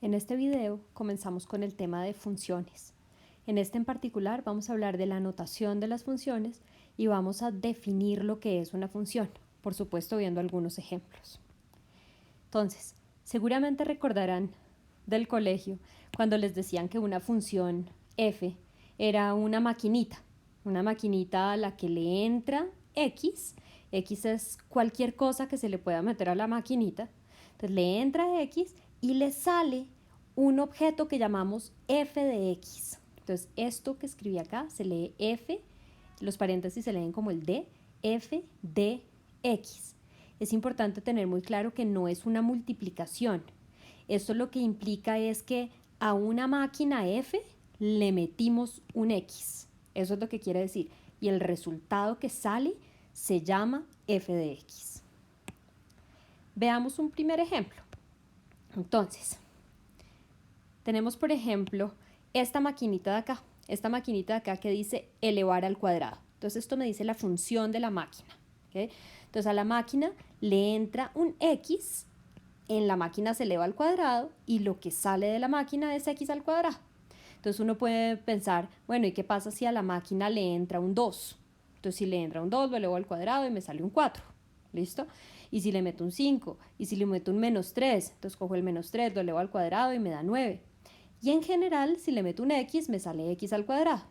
En este video comenzamos con el tema de funciones. En este en particular vamos a hablar de la notación de las funciones y vamos a definir lo que es una función, por supuesto viendo algunos ejemplos. Entonces, seguramente recordarán del colegio cuando les decían que una función f era una maquinita a la que le entra x. X es cualquier cosa que se le pueda meter a la maquinita. Entonces le entra x y le sale un objeto que llamamos f de x. Entonces esto que escribí acá se lee f, los paréntesis se leen como el d, f de x. Es importante tener muy claro que no es una multiplicación. Esto lo que implica es que a una máquina f le metimos un x. Eso es lo que quiere decir. Y el resultado que sale se llama f de x. Veamos un primer ejemplo. Entonces, tenemos por ejemplo esta maquinita de acá. Esta maquinita de acá que dice elevar al cuadrado. Entonces esto me dice la función de la máquina. ¿Okay? Entonces a la máquina le entra un x, en la máquina se eleva al cuadrado y lo que sale de la máquina es x al cuadrado. Entonces uno puede pensar, bueno, ¿y qué pasa si a la máquina le entra un 2? Entonces si le entra un 2 lo elevo al cuadrado y me sale un 4. ¿Listo? Y si le meto un 5, y si le meto un menos 3, entonces cojo el menos 3, lo elevo al cuadrado y me da 9. Y en general, si le meto un x, me sale x al cuadrado.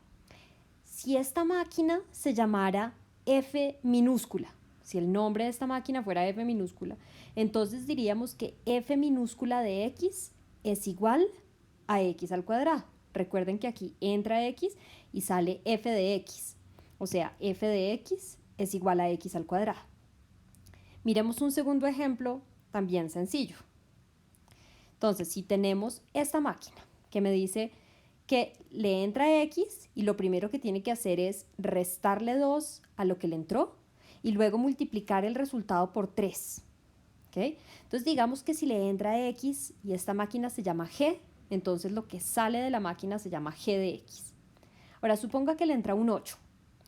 Si esta máquina se llamara f minúscula, si el nombre de esta máquina fuera f minúscula, entonces diríamos que f minúscula de x es igual a x al cuadrado. Recuerden que aquí entra x y sale f de x. O sea, f de x es igual a x al cuadrado. Miremos un segundo ejemplo también sencillo. Entonces, si tenemos esta máquina que me dice que le entra x y lo primero que tiene que hacer es restarle 2 a lo que le entró y luego multiplicar el resultado por 3. ¿Okay? Entonces digamos que si le entra x y esta máquina se llama g, entonces lo que sale de la máquina se llama g de x. Ahora suponga que le entra un 8.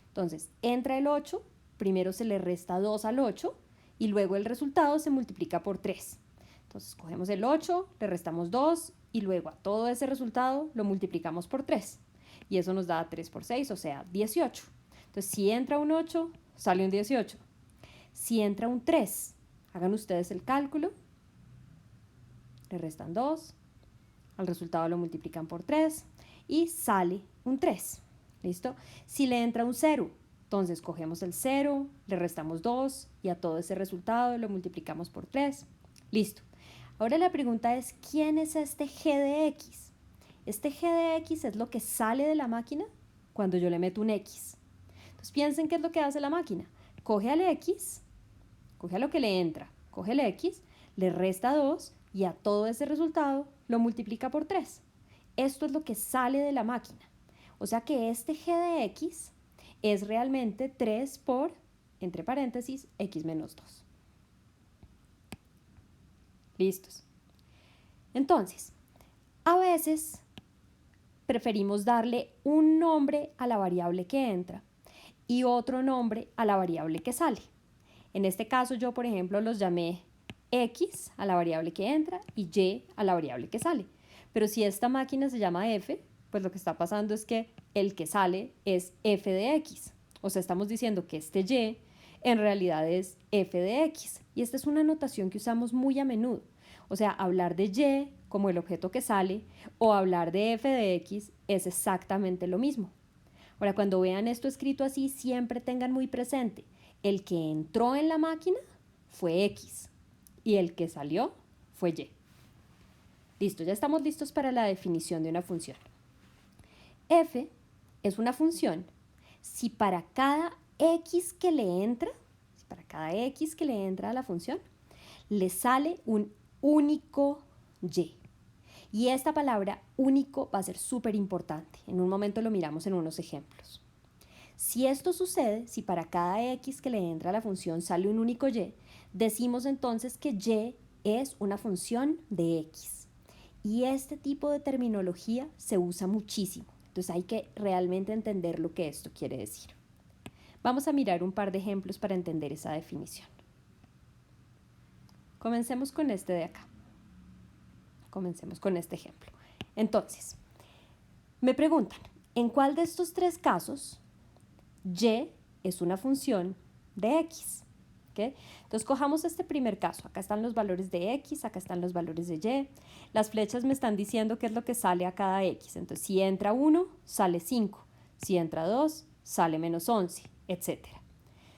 Entonces entra el 8, primero se le resta 2 al 8 y luego el resultado se multiplica por 3. Entonces cogemos el 8, le restamos 2 y luego a todo ese resultado lo multiplicamos por 3. Y eso nos da 3 por 6, o sea, 18. Entonces si entra un 8, sale un 18. Si entra un 3, hagan ustedes el cálculo, le restan 2, al resultado lo multiplican por 3 y sale un 3. ¿Listo? Si le entra un 0, entonces cogemos el 0, le restamos 2 y a todo ese resultado lo multiplicamos por 3. Listo. Ahora la pregunta es, ¿quién es este g de x? Este g de x es lo que sale de la máquina cuando yo le meto un x. Entonces piensen qué es lo que hace la máquina. Coge al x, coge a lo que le entra, coge el x, le resta 2 y a todo ese resultado lo multiplica por 3. Esto es lo que sale de la máquina. O sea que este g de x es realmente 3 por, entre paréntesis, x menos 2. ¿Listos? Entonces, a veces preferimos darle un nombre a la variable que entra y otro nombre a la variable que sale. En este caso yo, por ejemplo, los llamé x a la variable que entra y y a la variable que sale. Pero si esta máquina se llama f, pues lo que está pasando es que el que sale es f de x. O sea, estamos diciendo que este y en realidad es f de x. Y esta es una notación que usamos muy a menudo. O sea, hablar de y como el objeto que sale o hablar de f de x es exactamente lo mismo. Ahora, cuando vean esto escrito así, siempre tengan muy presente, el que entró en la máquina fue x y el que salió fue y. Listo, ya estamos listos para la definición de una función. F es una función si para cada x que le entra, a la función, le sale un único y. Y esta palabra único va a ser súper importante. En un momento lo miramos en unos ejemplos. Si esto sucede, si para cada x que le entra a la función sale un único y, decimos entonces que y es una función de x. Y este tipo de terminología se usa muchísimo. Entonces hay que realmente entender lo que esto quiere decir. Vamos a mirar un par de ejemplos para entender esa definición. Comencemos con este de acá. Comencemos con este ejemplo. Entonces, me preguntan, ¿en cuál de estos tres casos y es una función de x? ¿Okay? Entonces, cojamos este primer caso. Acá están los valores de x, acá están los valores de y. Las flechas me están diciendo qué es lo que sale a cada x. Entonces, si entra 1, sale 5. Si entra 2, sale menos 11, etc.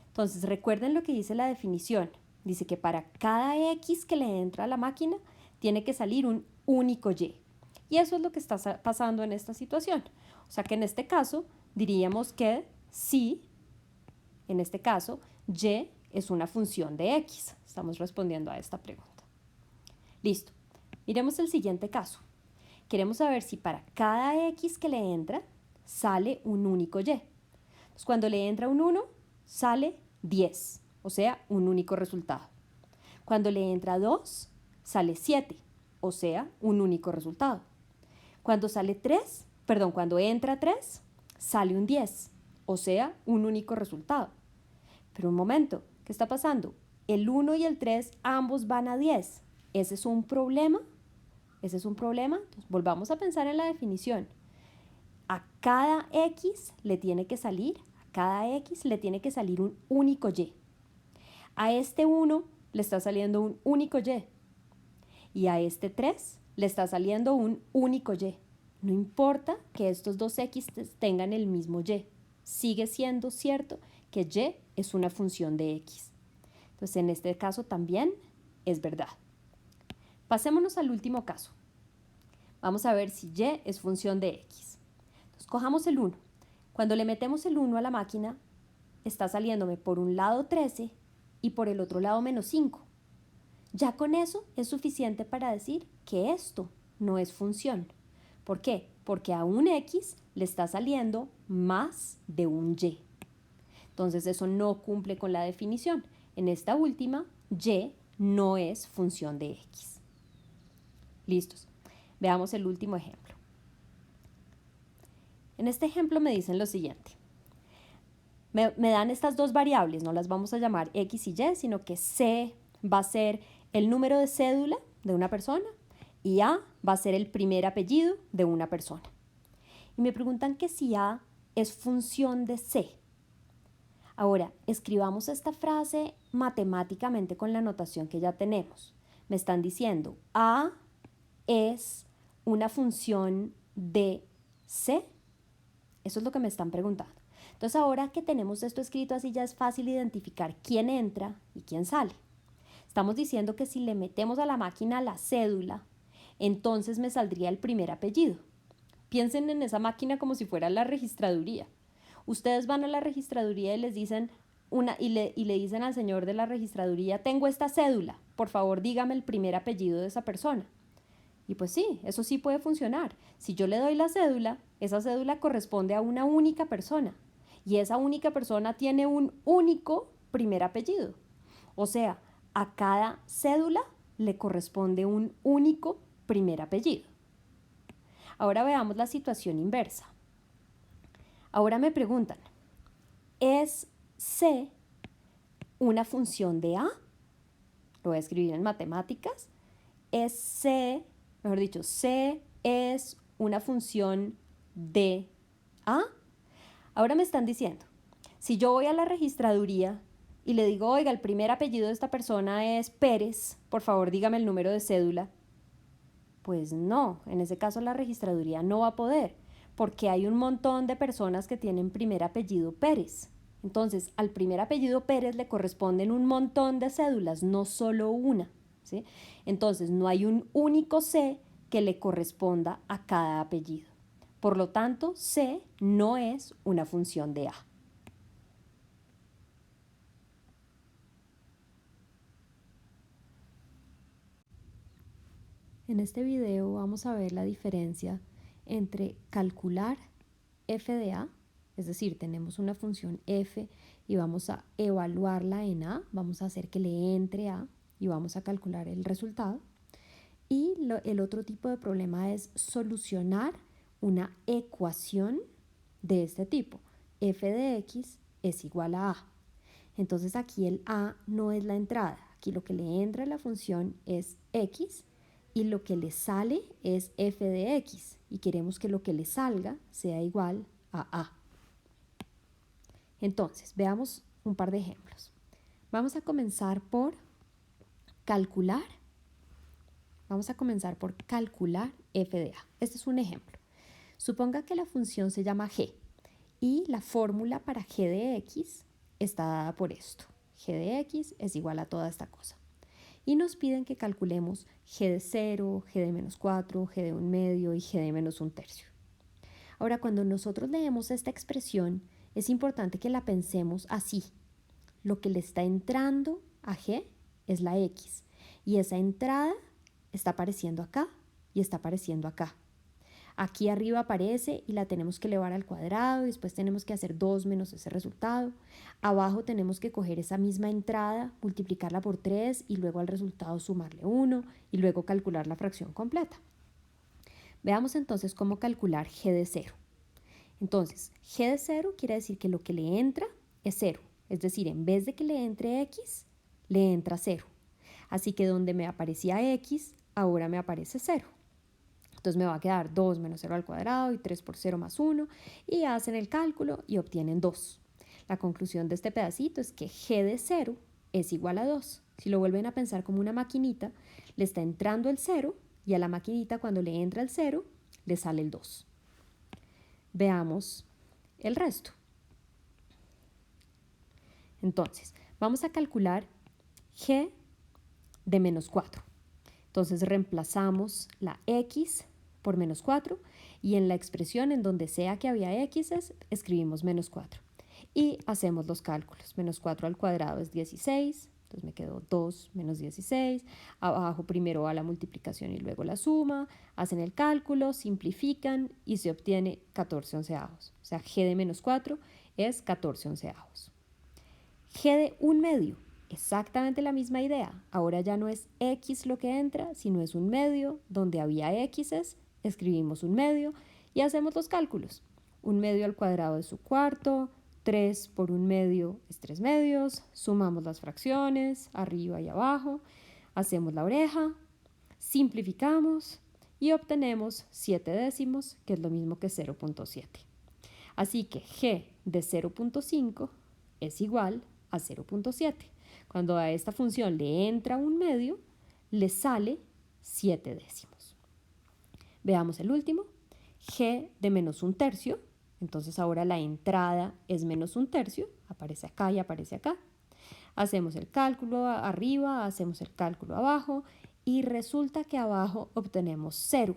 Entonces, recuerden lo que dice la definición. Dice que para cada x que le entra a la máquina, tiene que salir un único y. Y eso es lo que está pasando en esta situación. O sea que en este caso, diríamos que sí, en este caso, y es una función de x. Estamos respondiendo a esta pregunta. Listo. Miremos el siguiente caso. Queremos saber si para cada x que le entra, sale un único y. Entonces, cuando le entra un 1, sale 10, o sea, un único resultado. Cuando le entra 2, sale 7, o sea, un único resultado. Cuando entra 3, sale un 10, o sea, un único resultado. Pero un momento, ¿qué está pasando? El 1 y el 3 ambos van a 10. ¿Ese es un problema? ¿Ese es un problema? Entonces, volvamos a pensar en la definición. A cada x le tiene que salir un único y. A este 1 le está saliendo un único y. Y a este 3 le está saliendo un único y. No importa que estos dos x tengan el mismo y. Sigue siendo cierto que y es una función de x. Entonces, en este caso también es verdad. Pasémonos al último caso. Vamos a ver si y es función de x. Entonces, cojamos el 1. Cuando le metemos el 1 a la máquina, está saliéndome por un lado 13 y por el otro lado menos 5. Ya con eso es suficiente para decir que esto no es función. ¿Por qué? Porque a un x le está saliendo más de un y. Entonces eso no cumple con la definición. En esta última, y no es función de x. Listos. Veamos el último ejemplo. En este ejemplo me dicen lo siguiente. Me dan estas dos variables, no las vamos a llamar x y y, sino que c va a ser el número de cédula de una persona y a va a ser el primer apellido de una persona. Y me preguntan que si a es función de c. Ahora, escribamos esta frase matemáticamente con la notación que ya tenemos. Me están diciendo a es una función de c. Eso es lo que me están preguntando. Entonces, ahora que tenemos esto escrito así, ya es fácil identificar quién entra y quién sale. Estamos diciendo que si le metemos a la máquina la cédula, entonces me saldría el primer apellido. Piensen en esa máquina como si fuera la registraduría. Ustedes van a la registraduría y les dicen y le dicen al señor de la registraduría, tengo esta cédula, por favor dígame el primer apellido de esa persona. Y pues sí, eso sí puede funcionar. Si yo le doy la cédula, esa cédula corresponde a una única persona. Y esa única persona tiene un único primer apellido. O sea, a cada cédula le corresponde un único primer apellido. Ahora veamos la situación inversa. Ahora me preguntan, ¿es C una función de A? Lo voy a escribir en matemáticas. ¿Es C, mejor dicho, C es una función de A? Ahora me están diciendo, si yo voy a la registraduría y le digo, oiga, el primer apellido de esta persona es Pérez, por favor dígame el número de cédula. Pues no, en ese caso la registraduría no va a poder, porque hay un montón de personas que tienen primer apellido Pérez. Entonces, al primer apellido Pérez le corresponden un montón de cédulas, no solo una, ¿sí? Entonces, no hay un único C que le corresponda a cada apellido. Por lo tanto, C no es una función de A. En este video vamos a ver la diferencia entre calcular f de a, es decir, tenemos una función f y vamos a evaluarla en a, vamos a hacer que le entre a y vamos a calcular el resultado. Y el otro tipo de problema es solucionar una ecuación de este tipo. F de x es igual a a. Entonces aquí el a no es la entrada. Aquí lo que le entra a la función es x y lo que le sale es f de x y queremos que lo que le salga sea igual a a. Entonces, veamos un par de ejemplos. Vamos a comenzar por calcular. Vamos a comenzar por calcular f de a. Este es un ejemplo. Suponga que la función se llama g y la fórmula para g de x está dada por esto. G de x es igual a toda esta cosa. Y nos piden que calculemos g de 0, g de menos 4, g de 1/2 y g de menos 1/3. Ahora, cuando nosotros leemos esta expresión, es importante que la pensemos así. Lo que le está entrando a g es la x y esa entrada está apareciendo acá y está apareciendo acá. Aquí arriba aparece y la tenemos que elevar al cuadrado y después tenemos que hacer 2 menos ese resultado. Abajo tenemos que coger esa misma entrada, multiplicarla por 3 y luego al resultado sumarle 1 y luego calcular la fracción completa. Veamos entonces cómo calcular g de 0. Entonces, g de 0 quiere decir que lo que le entra es 0. Es decir, en vez de que le entre x, le entra 0. Así que donde me aparecía x, ahora me aparece 0. Entonces me va a quedar 2 menos 0 al cuadrado y 3 por 0 más 1 y hacen el cálculo y obtienen 2. La conclusión de este pedacito es que g de 0 es igual a 2. Si lo vuelven a pensar como una maquinita, le está entrando el 0 y a la maquinita cuando le entra el 0 le sale el 2. Veamos el resto. Entonces, vamos a calcular g de menos 4. Entonces reemplazamos la x por menos 4 y en la expresión en donde sea que había x escribimos menos 4 y hacemos los cálculos. Menos 4 al cuadrado es 16, entonces me quedó 2 menos 16. Abajo primero va la multiplicación y luego la suma, hacen el cálculo, simplifican y se obtiene 14 onceavos. O sea, g de menos 4 es 14 onceavos. G de 1/2. Exactamente la misma idea. Ahora ya no es x lo que entra, sino es 1/2. Donde había x's, escribimos 1/2 y hacemos los cálculos. 1/2 al cuadrado es su cuarto, 3 por 1/2 es 3/2, sumamos las fracciones, arriba y abajo, hacemos la oreja, simplificamos y obtenemos 7 décimos, que es lo mismo que 0.7. Así que g de 0.5 es igual a 0.7. Cuando a esta función le entra 1/2, le sale 7 décimos. Veamos el último, g de menos 1/3. Entonces ahora la entrada es menos 1/3, aparece acá y aparece acá. Hacemos el cálculo arriba, hacemos el cálculo abajo y resulta que abajo obtenemos 0.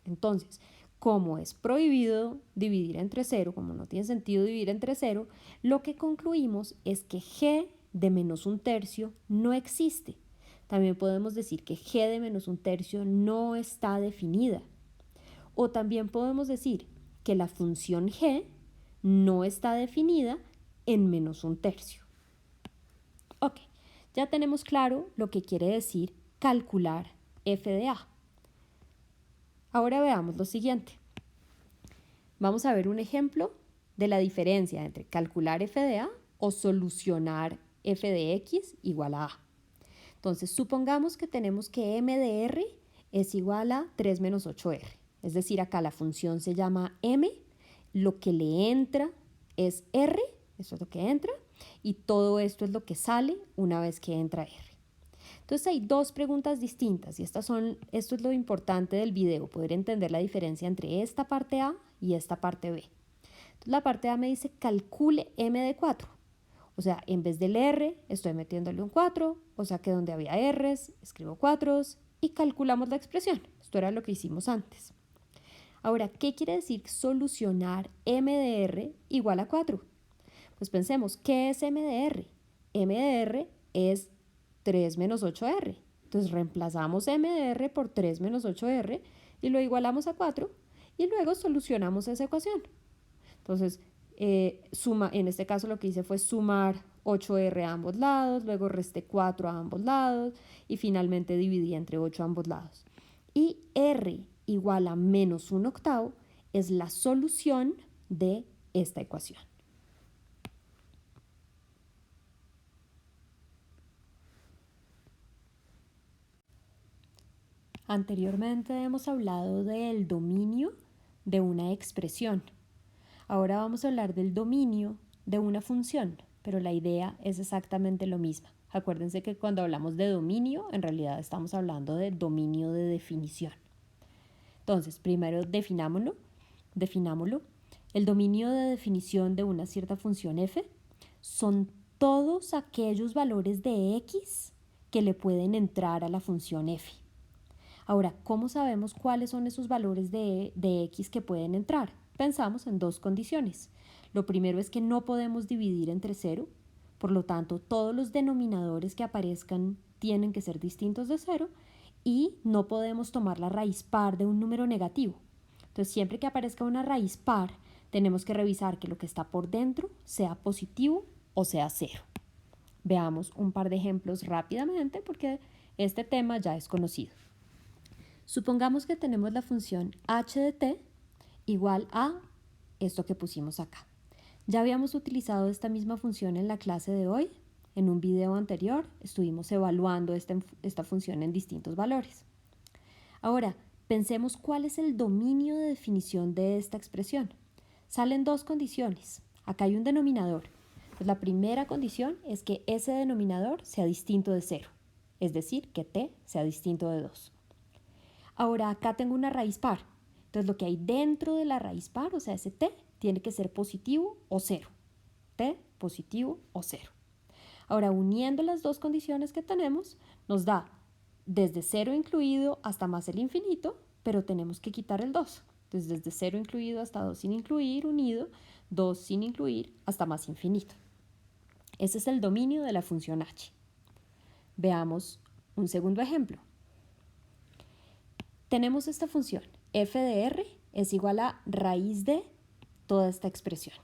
Entonces, como es prohibido dividir entre 0, como no tiene sentido dividir entre 0, lo que concluimos es que g de menos 1/3 no existe. También podemos decir que g de menos 1/3 no está definida. O también podemos decir que la función g no está definida en menos 1/3. Ok, ya tenemos claro lo que quiere decir calcular f de a. Ahora veamos lo siguiente. Vamos a ver un ejemplo de la diferencia entre calcular f de a o solucionar f de x igual a a. Entonces, supongamos que tenemos que m de r es igual a 3 menos 8r. Es decir, acá la función se llama m, lo que le entra es r, eso es lo que entra, y todo esto es lo que sale una vez que entra r. Entonces hay dos preguntas distintas y esto es lo importante del video, poder entender la diferencia entre esta parte A y esta parte B. Entonces la parte A me dice calcule m de 4. O sea, en vez del r estoy metiéndole un 4, o sea que donde había r's escribo 4 y calculamos la expresión. Esto era lo que hicimos antes. Ahora, ¿qué quiere decir solucionar m de r igual a 4? Pues pensemos, ¿qué es m de r? M de r es 3 menos 8r. Entonces reemplazamos m de r por 3 menos 8r y lo igualamos a 4 y luego solucionamos esa ecuación. Entonces, en este caso lo que hice fue sumar 8r a ambos lados, luego resté 4 a ambos lados y finalmente dividí entre 8 a ambos lados. Y r igual a menos 1/8 es la solución de esta ecuación. Anteriormente hemos hablado del dominio de una expresión. Ahora vamos a hablar del dominio de una función, pero la idea es exactamente lo mismo. Acuérdense que cuando hablamos de dominio, en realidad estamos hablando de dominio de definición. Entonces, primero definámoslo. El dominio de definición de una cierta función f son todos aquellos valores de x que le pueden entrar a la función f. Ahora, ¿cómo sabemos cuáles son esos valores de x que pueden entrar? Pensamos en dos condiciones. Lo primero es que no podemos dividir entre 0, por lo tanto, todos los denominadores que aparezcan tienen que ser distintos de 0 y no podemos tomar la raíz par de un número negativo. Entonces, siempre que aparezca una raíz par, tenemos que revisar que lo que está por dentro sea positivo o sea 0. Veamos un par de ejemplos rápidamente porque este tema ya es conocido. Supongamos que tenemos la función h de t igual a esto que pusimos acá. Ya habíamos utilizado esta misma función en la clase de hoy. En un video anterior estuvimos evaluando esta función en distintos valores. Ahora, pensemos cuál es el dominio de definición de esta expresión. Salen dos condiciones. Acá hay un denominador. Pues la primera condición es que ese denominador sea distinto de 0, es decir, que t sea distinto de 2. Ahora acá tengo una raíz par. Entonces lo que hay dentro de la raíz par, o sea, ese t, tiene que ser positivo o 0. T, positivo o 0. Ahora, uniendo las dos condiciones que tenemos, nos da desde 0 incluido hasta más el infinito, pero tenemos que quitar el 2. Entonces, desde 0 incluido hasta 2 sin incluir, unido, 2 sin incluir, hasta más infinito. Ese es el dominio de la función h. Veamos un segundo ejemplo. Tenemos esta función, f de r es igual a raíz de toda esta expresión.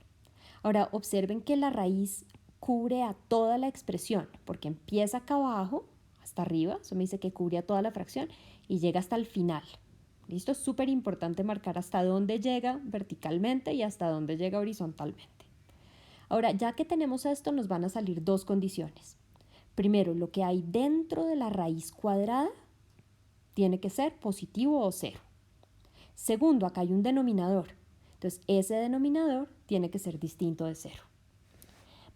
Ahora observen que la raíz cubre a toda la expresión, porque empieza acá abajo, hasta arriba, eso me dice que cubre a toda la fracción, y llega hasta el final. ¿Listo? Es súper importante marcar hasta dónde llega verticalmente y hasta dónde llega horizontalmente. Ahora, ya que tenemos esto, nos van a salir dos condiciones. Primero, lo que hay dentro de la raíz cuadrada tiene que ser positivo o 0. Segundo, acá hay un denominador. Entonces, ese denominador tiene que ser distinto de 0.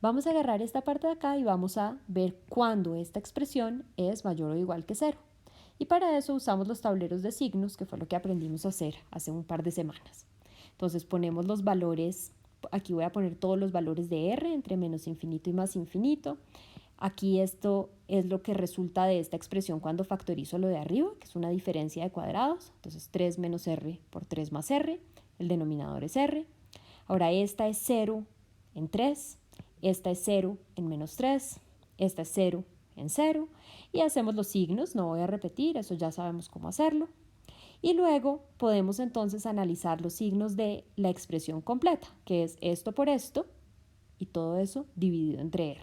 Vamos a agarrar esta parte de acá y vamos a ver cuándo esta expresión es mayor o igual que 0. Y para eso usamos los tableros de signos, que fue lo que aprendimos a hacer hace un par de semanas. Entonces, ponemos los valores, aquí voy a poner todos los valores de r entre menos infinito y más infinito. Aquí esto es lo que resulta de esta expresión cuando factorizo lo de arriba, que es una diferencia de cuadrados. Entonces 3 menos r por 3 más r, el denominador es r. Ahora esta es 0 en 3, esta es 0 en menos 3, esta es 0 en 0. Y hacemos los signos, no voy a repetir, eso ya sabemos cómo hacerlo. Y luego podemos entonces analizar los signos de la expresión completa, que es esto por esto, y todo eso dividido entre r.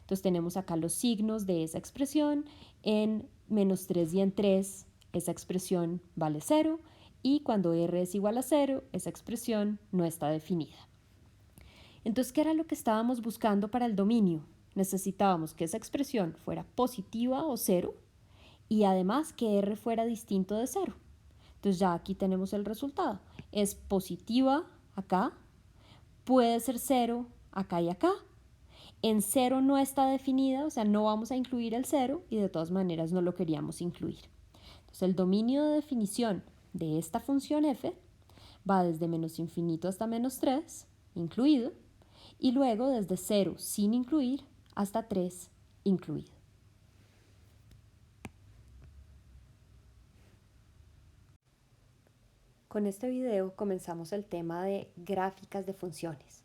Entonces tenemos acá los signos de esa expresión. En menos 3 y en 3 esa expresión vale 0 y cuando r es igual a 0 esa expresión no está definida. Entonces, ¿qué era lo que estábamos buscando para el dominio? Necesitábamos que esa expresión fuera positiva o 0 y además que r fuera distinto de 0. Entonces ya aquí tenemos el resultado. Es positiva acá, puede ser 0 acá y acá. En 0 no está definida, o sea, no vamos a incluir el 0 y de todas maneras no lo queríamos incluir. Entonces, el dominio de definición de esta función f va desde menos infinito hasta menos 3, incluido, y luego desde 0 sin incluir hasta 3, incluido. Con este video comenzamos el tema de gráficas de funciones.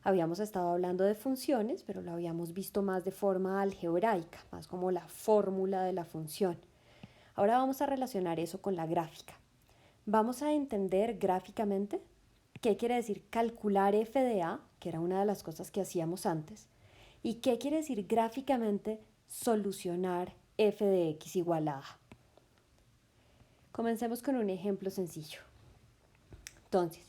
Habíamos estado hablando de funciones, pero lo habíamos visto más de forma algebraica, más como la fórmula de la función. Ahora vamos a relacionar eso con la gráfica. Vamos a entender gráficamente qué quiere decir calcular f de a, que era una de las cosas que hacíamos antes, y qué quiere decir gráficamente solucionar f de x igual a a. Comencemos con un ejemplo sencillo. Entonces,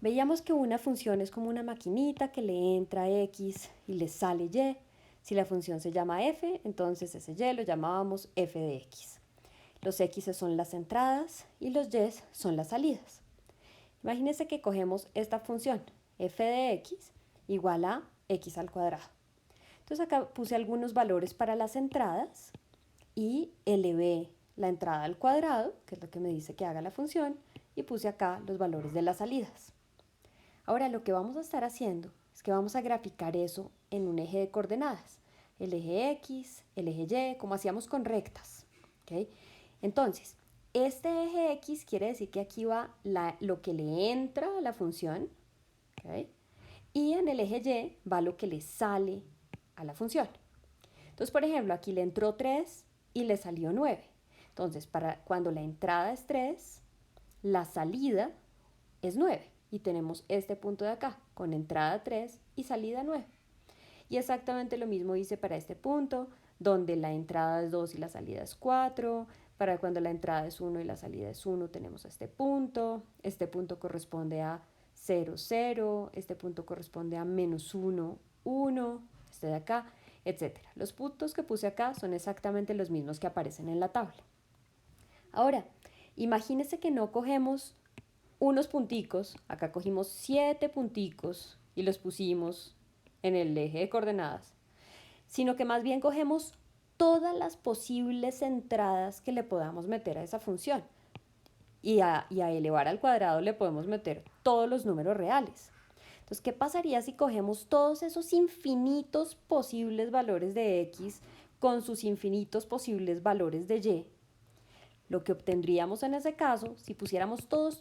veíamos que una función es como una maquinita que le entra x y le sale y. Si la función se llama f, entonces ese y lo llamábamos f de x. Los X son las entradas y los Y son las salidas. Imagínense que cogemos esta función, f de x igual a x al cuadrado. Entonces acá puse algunos valores para las entradas y elevé la entrada al cuadrado, que es lo que me dice que haga la función, y puse acá los valores de las salidas. Ahora lo que vamos a estar haciendo es que vamos a graficar eso en un eje de coordenadas. El eje X, el eje Y, como hacíamos con rectas. ¿Okay? Entonces, este eje X quiere decir que aquí va lo que le entra a la función. ¿Okay? Y en el eje Y va lo que le sale a la función. Entonces, por ejemplo, aquí le entró 3 y le salió 9. Entonces, cuando la entrada es 3, la salida es 9. Y tenemos este punto de acá, con entrada 3 y salida 9. Y exactamente lo mismo hice para este punto, donde la entrada es 2 y la salida es 4. Para cuando la entrada es 1 y la salida es 1, tenemos este punto. Este punto corresponde a 0, 0. Este punto corresponde a menos 1, 1. Este de acá, etc. Los puntos que puse acá son exactamente los mismos que aparecen en la tabla. Ahora, imagínense que no cogemos unos punticos, acá cogimos 7 punticos y los pusimos en el eje de coordenadas, sino que más bien cogemos todas las posibles entradas que le podamos meter a esa función. Y a elevar al cuadrado le podemos meter todos los números reales. Entonces, ¿qué pasaría si cogemos todos esos infinitos posibles valores de x con sus infinitos posibles valores de y? Lo que obtendríamos en ese caso, si pusiéramos todos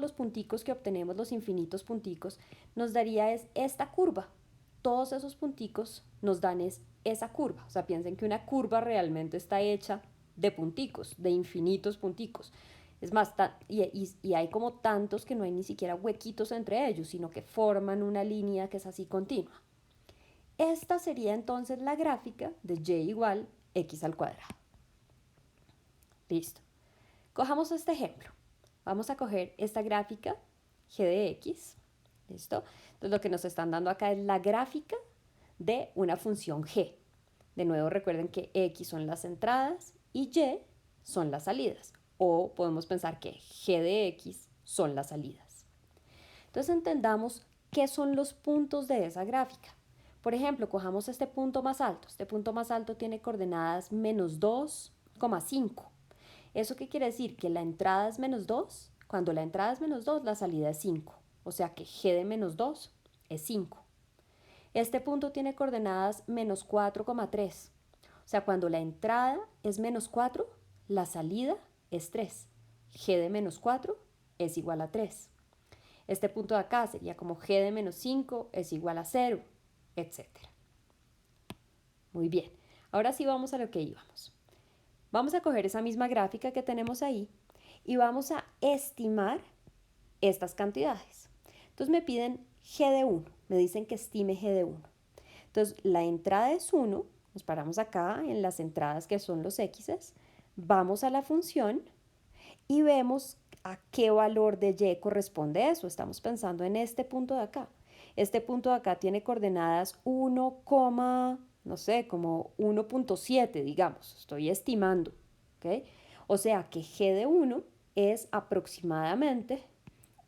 los punticos que obtenemos, los infinitos punticos, nos daría esta curva. Todos esos punticos nos dan esa curva. O sea, piensen que una curva realmente está hecha de punticos, de infinitos punticos. Es más, y hay como tantos que no hay ni siquiera huequitos entre ellos, sino que forman una línea que es así continua. Esta sería entonces la gráfica de y igual x al cuadrado. Listo. Cojamos este ejemplo. Vamos a coger esta gráfica g de x. ¿Listo? Entonces lo que nos están dando acá es la gráfica de una función g. De nuevo recuerden que x son las entradas y y son las salidas. O podemos pensar que g de x son las salidas. Entonces entendamos qué son los puntos de esa gráfica. Por ejemplo, cojamos este punto más alto. Este punto más alto tiene coordenadas menos 2,5. ¿Eso qué quiere decir? Que la entrada es menos 2. Cuando la entrada es menos 2, la salida es 5. O sea que g de menos 2 es 5. Este punto tiene coordenadas menos 4,3. O sea, cuando la entrada es menos 4, la salida es 3. G de menos 4 es igual a 3. Este punto de acá sería como g de menos 5 es igual a 0, etc. Muy bien. Ahora sí vamos a lo que íbamos. Vamos a coger esa misma gráfica que tenemos ahí y vamos a estimar estas cantidades. Entonces me piden g de 1, me dicen que estime g de 1. Entonces la entrada es 1, nos paramos acá en las entradas que son los x's, vamos a la función y vemos a qué valor de y corresponde eso. Estamos pensando en este punto de acá. Este punto de acá tiene coordenadas 1, no sé, como 1,7, digamos. Estoy estimando. ¿Okay? O sea que g de 1 es aproximadamente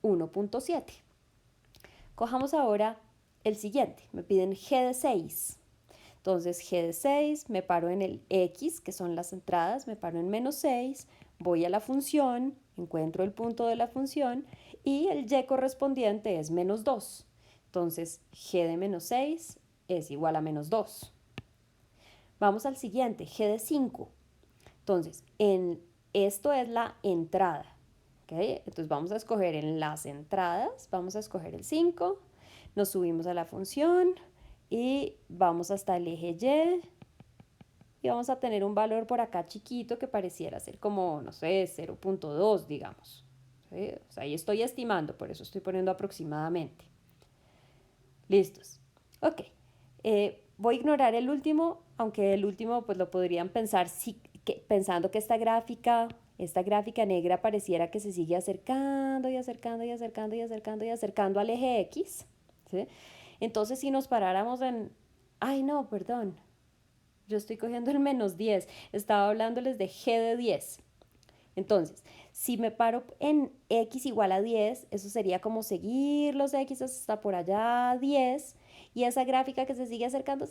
1,7. Cojamos ahora el siguiente. Me piden g de 6. Entonces g de 6, me paro en el x, que son las entradas, me paro en menos 6, voy a la función, encuentro el punto de la función y el y correspondiente es menos 2. Entonces g de menos 6 es igual a menos 2. Vamos al siguiente, g de 5. Entonces, esto es la entrada. ¿Okay? Entonces vamos a escoger en las entradas, vamos a escoger el 5, nos subimos a la función y vamos hasta el eje y vamos a tener un valor por acá chiquito que pareciera ser como, no sé, 0,2, digamos. ¿Sí? O sea, ahí estoy estimando, por eso estoy poniendo aproximadamente. Listos. Ok. Voy a ignorar el último, aunque el último pues lo podrían pensar pensando que esta gráfica negra pareciera que se sigue acercando y acercando y acercando y acercando y acercando al eje X. ¿Sí? Entonces, si nos paráramos en... Ay, no, perdón. Yo estoy cogiendo el menos 10. Estaba hablándoles de g de 10. Entonces, si me paro en x igual a 10, eso sería como seguir los x hasta por allá a 10, y esa gráfica que se sigue acercando,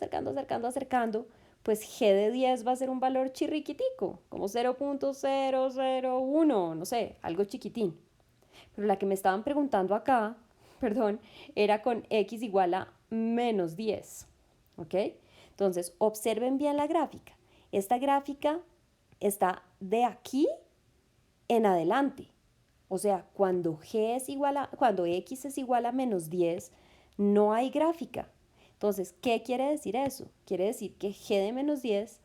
pues g de 10 va a ser un valor chirriquitico, como 0.001, no sé, algo chiquitín. Pero la que me estaban preguntando acá, perdón, era con x igual a menos 10, ¿ok? Entonces, observen bien la gráfica. Esta gráfica está de aquí en adelante. O sea, cuando cuando x es igual a menos 10, no hay gráfica. Entonces, ¿qué quiere decir eso? Quiere decir que g de menos 10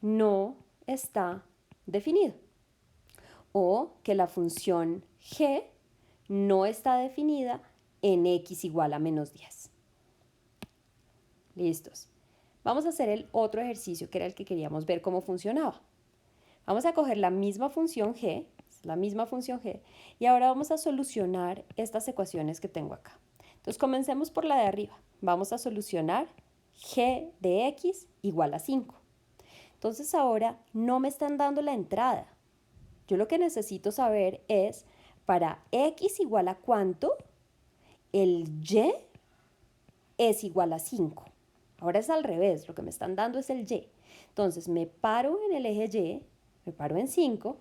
no está definido. O que la función g no está definida en x igual a menos 10. Listos. Vamos a hacer el otro ejercicio que era el que queríamos ver cómo funcionaba. Vamos a coger la misma función g, y ahora vamos a solucionar estas ecuaciones que tengo acá. Entonces comencemos por la de arriba. Vamos a solucionar g de x igual a 5. Entonces ahora no me están dando la entrada. Yo lo que necesito saber es, para x igual a cuánto, el y es igual a 5. Ahora es al revés, lo que me están dando es el y. Entonces me paro en el eje y, me paro en 5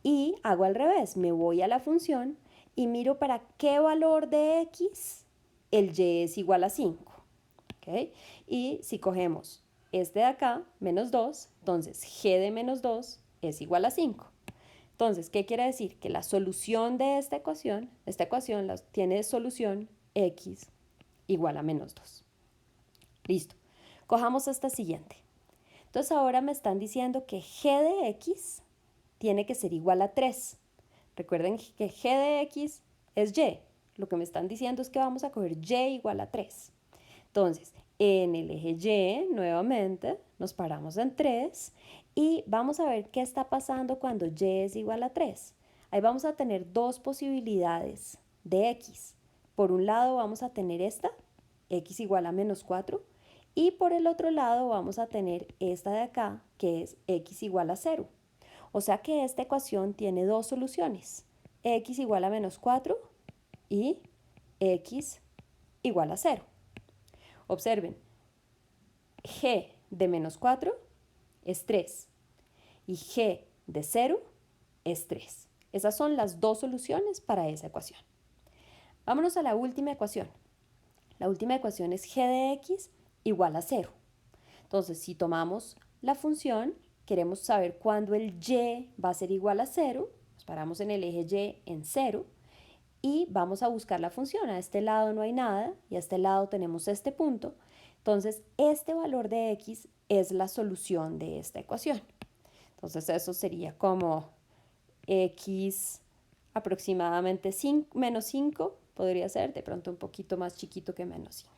y hago al revés. Me voy a la función y miro para qué valor de x el y es igual a 5. ¿Okay? Y si cogemos este de acá, menos 2, entonces g de menos 2 es igual a 5. Entonces, ¿qué quiere decir? Que la solución de esta ecuación tiene solución x igual a menos 2. Listo. Cojamos esta siguiente. Entonces ahora me están diciendo que g de x tiene que ser igual a 3. Recuerden que g de x es y. Lo que me están diciendo es que vamos a coger y igual a 3. Entonces, en el eje y, nuevamente, nos paramos en 3 y vamos a ver qué está pasando cuando y es igual a 3. Ahí vamos a tener dos posibilidades de x. Por un lado vamos a tener esta, x igual a menos 4, y por el otro lado vamos a tener esta de acá, que es x igual a 0. O sea que esta ecuación tiene dos soluciones, x igual a menos 4 y x igual a 0. Observen, g de menos 4 es 3 y g de 0 es 3. Esas son las dos soluciones para esa ecuación. Vámonos a la última ecuación. La última ecuación es g de x igual a 0. Entonces, si tomamos la función, queremos saber cuándo el y va a ser igual a 0. Nos paramos en el eje y en 0 y vamos a buscar la función. A este lado no hay nada y a este lado tenemos este punto. Entonces, este valor de x es la solución de esta ecuación. Entonces, eso sería como x aproximadamente menos 5, podría ser de pronto un poquito más chiquito que menos 5.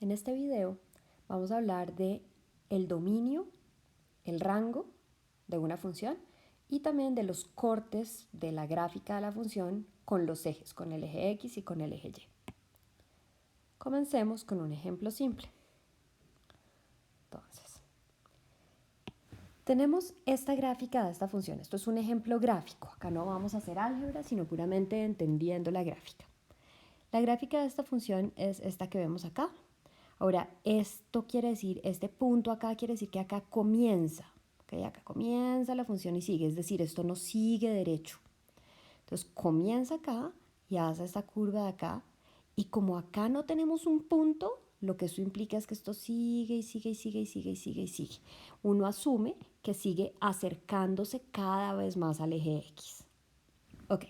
En este video vamos a hablar de el dominio, el rango de una función y también de los cortes de la gráfica de la función con los ejes, con el eje x y con el eje y. Comencemos con un ejemplo simple. Entonces, tenemos esta gráfica de esta función. Esto es un ejemplo gráfico. Acá no vamos a hacer álgebra, sino puramente entendiendo la gráfica. La gráfica de esta función es esta que vemos acá. Ahora, esto quiere decir, este punto acá quiere decir que acá comienza. ¿Okay? Acá comienza la función y sigue, es decir, esto no sigue derecho. Entonces, comienza acá y hace esta curva de acá. Y como acá no tenemos un punto, lo que eso implica es que esto sigue y sigue y sigue y sigue y sigue y sigue. Uno asume que sigue acercándose cada vez más al eje X. Ok,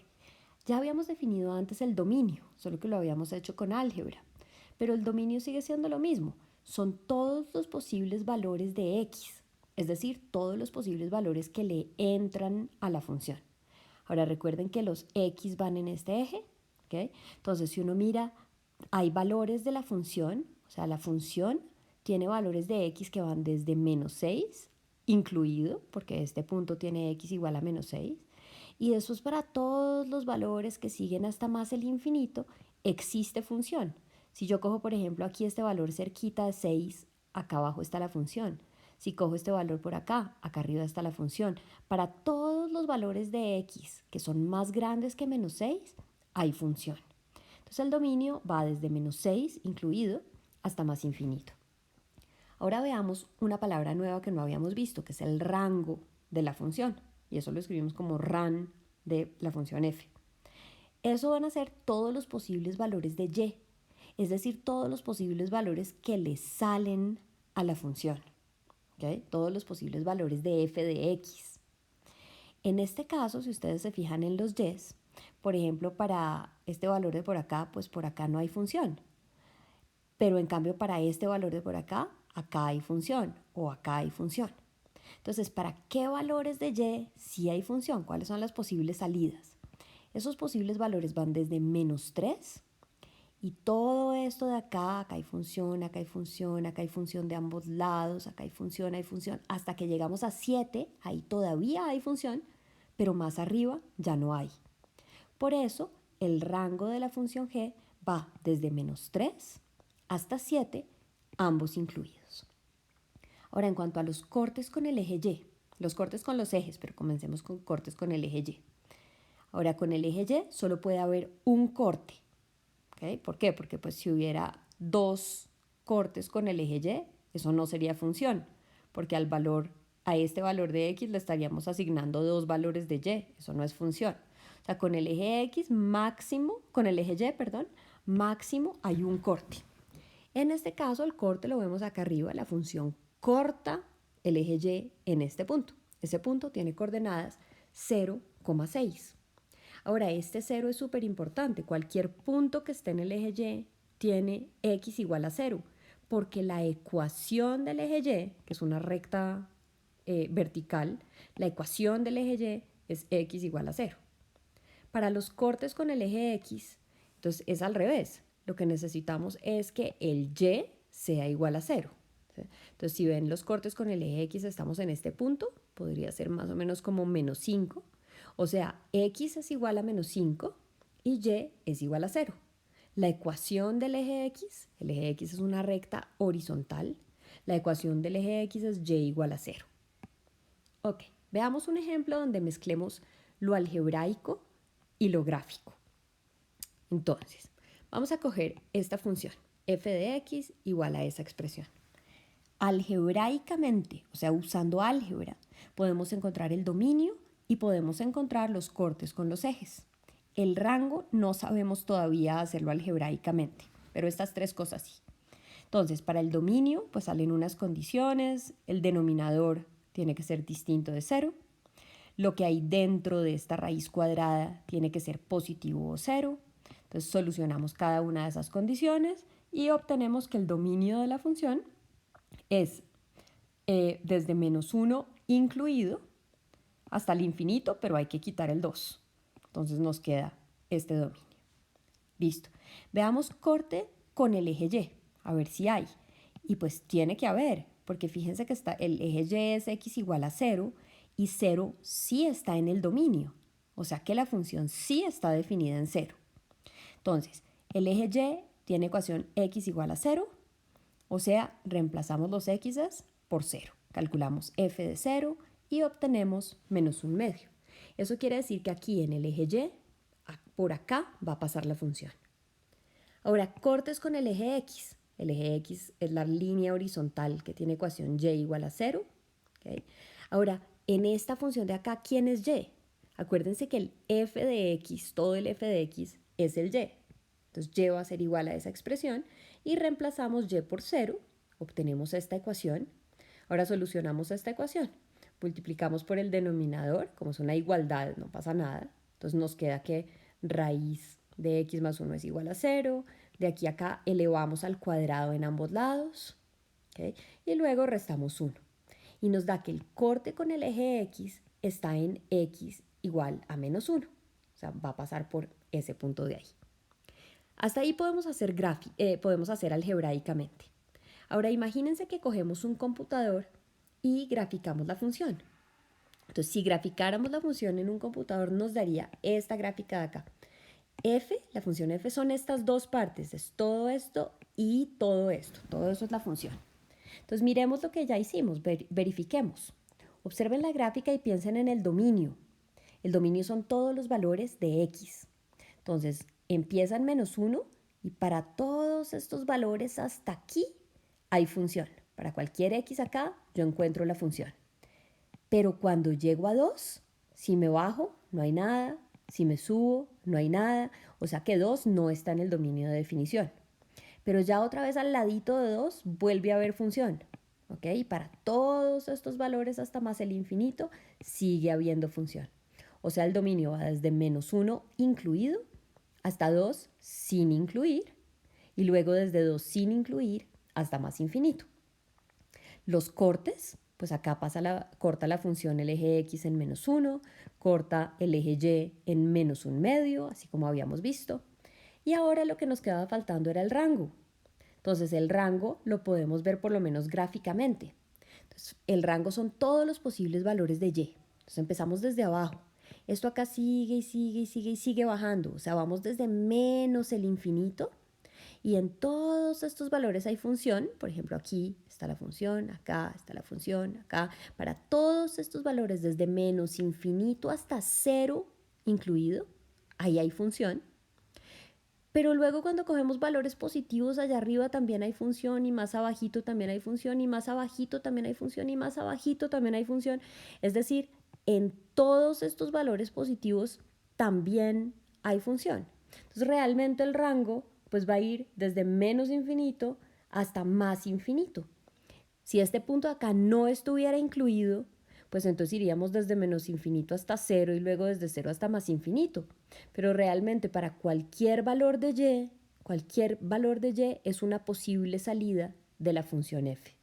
ya habíamos definido antes el dominio, solo que lo habíamos hecho con álgebra. Pero el dominio sigue siendo lo mismo. Son todos los posibles valores de X, es decir, todos los posibles valores que le entran a la función. Ahora recuerden que los X van en este eje. ¿Okay? Entonces, si uno mira, hay valores de la función, o sea, la función tiene valores de x que van desde menos 6, incluido, porque este punto tiene x igual a menos 6, y después para todos los valores que siguen hasta más el infinito, existe función. Si yo cojo, por ejemplo, aquí este valor cerquita de 6, acá abajo está la función. Si cojo este valor por acá, acá arriba está la función. Para todos los valores de x que son más grandes que menos 6, hay función. Entonces el dominio va desde menos 6 incluido hasta más infinito. Ahora veamos una palabra nueva que no habíamos visto, que es el rango de la función. Y eso lo escribimos como ran de la función f. Eso van a ser todos los posibles valores de y, es decir, todos los posibles valores que le salen a la función. ¿Okay? Todos los posibles valores de f de x. En este caso, si ustedes se fijan en los y's, por ejemplo, para este valor de por acá, pues por acá no hay función. Pero en cambio para este valor de por acá, acá hay función o acá hay función. Entonces, ¿para qué valores de y sí hay función? ¿Cuáles son las posibles salidas? Esos posibles valores van desde menos 3 y todo esto de acá, acá hay función, acá hay función, acá hay función de ambos lados, acá hay función, hasta que llegamos a 7, ahí todavía hay función, pero más arriba ya no hay. Por eso, el rango de la función g va desde menos 3 hasta 7, ambos incluidos. Ahora, en cuanto a los cortes con el eje y, los cortes con los ejes, pero comencemos con cortes con el eje y. Ahora, con el eje y solo puede haber un corte. ¿Okay? ¿Por qué? Porque pues si hubiera dos cortes con el eje y, eso no sería función, porque a este valor de x le estaríamos asignando dos valores de y, eso no es función. O sea, con el eje x máximo, con el eje y, perdón, máximo hay un corte. En este caso, el corte lo vemos acá arriba, la función corta el eje y en este punto. Ese punto tiene coordenadas 0,6. Ahora, este 0 es súper importante. Cualquier punto que esté en el eje y tiene x igual a 0, porque la ecuación del eje y, que es una recta vertical, la ecuación del eje y es x igual a 0. Para los cortes con el eje x, entonces es al revés. Lo que necesitamos es que el y sea igual a 0. ¿Sí? Entonces, si ven los cortes con el eje x, estamos en este punto, podría ser más o menos como menos 5. O sea, x es igual a menos 5 y y es igual a 0. La ecuación del eje x, el eje x es una recta horizontal, la ecuación del eje x es y igual a 0. Ok, veamos un ejemplo donde mezclemos lo algebraico y lo gráfico. Entonces, vamos a coger esta función, f de x igual a esa expresión. Algebraicamente, o sea, usando álgebra, podemos encontrar el dominio y podemos encontrar los cortes con los ejes. El rango no sabemos todavía hacerlo algebraicamente, pero estas tres cosas sí. Entonces, para el dominio, pues salen unas condiciones, el denominador tiene que ser distinto de 0, lo que hay dentro de esta raíz cuadrada tiene que ser positivo o 0. Entonces solucionamos cada una de esas condiciones y obtenemos que el dominio de la función es desde menos 1 incluido hasta el infinito, pero hay que quitar el 2. Entonces nos queda este dominio. Listo. Veamos corte con el eje y, a ver si hay. Y pues tiene que haber, porque fíjense que el eje y es x igual a 0 y 0 sí está en el dominio. O sea que la función sí está definida en 0. Entonces, el eje y tiene ecuación x igual a 0, o sea, reemplazamos los x's por 0. Calculamos f de 0 y obtenemos menos 1 medio. Eso quiere decir que aquí en el eje y, por acá va a pasar la función. Ahora, cortes con el eje x. El eje x es la línea horizontal que tiene ecuación y igual a 0. ¿Okay? Ahora, en esta función de acá, ¿quién es y? Acuérdense que el f de x, todo el f de x, es el y. Entonces, y va a ser igual a esa expresión y reemplazamos y por 0, obtenemos esta ecuación. Ahora solucionamos esta ecuación. Multiplicamos por el denominador, como es una igualdad, no pasa nada. Entonces nos queda que raíz de x más 1 es igual a 0. De aquí a acá elevamos al cuadrado en ambos lados. ¿Okay? Y luego restamos 1. Y nos da que el corte con el eje x está en x igual a menos 1. O sea, va a pasar por ese punto de ahí. Hasta ahí podemos hacer algebraicamente. Ahora imagínense que cogemos un computador y graficamos la función. Entonces, si graficáramos la función en un computador, nos daría esta gráfica de acá. f, la función f son estas dos partes, es todo esto y todo esto. Todo eso es la función. Entonces miremos lo que ya hicimos, verifiquemos. Observen la gráfica y piensen en el dominio. El dominio son todos los valores de x. Entonces empieza en -1 y para todos estos valores hasta aquí hay función. Para cualquier x acá yo encuentro la función. Pero cuando llego a 2, si me bajo, no hay nada. Si me subo, no hay nada. O sea que 2 no está en el dominio de definición. Pero ya otra vez al ladito de 2 vuelve a haber función. ¿Ok? Y para todos estos valores hasta más el infinito sigue habiendo función. O sea, el dominio va desde -1 incluido hasta 2 sin incluir y luego desde 2 sin incluir hasta más infinito. Los cortes, pues acá corta la función el eje x en -1, corta el eje y en -1/2, así como habíamos visto. Y ahora lo que nos quedaba faltando era el rango. Entonces el rango lo podemos ver por lo menos gráficamente. Entonces, el rango son todos los posibles valores de y. Entonces empezamos desde abajo. Esto acá sigue y sigue y sigue y sigue bajando. O sea, vamos desde menos el infinito y en todos estos valores hay función. Por ejemplo, aquí está la función, acá está la función, acá. Para todos estos valores desde menos infinito hasta 0 incluido, ahí hay función. Pero luego cuando cogemos valores positivos allá arriba también hay función y más abajito también hay función y más abajito también hay función y más abajito también hay función. Es decir, en todos estos valores positivos también hay función. Entonces realmente el rango pues va a ir desde menos infinito hasta más infinito. Si este punto de acá no estuviera incluido, pues entonces iríamos desde menos infinito hasta 0 y luego desde 0 hasta más infinito. Pero realmente para cualquier valor de y es una posible salida de la función f.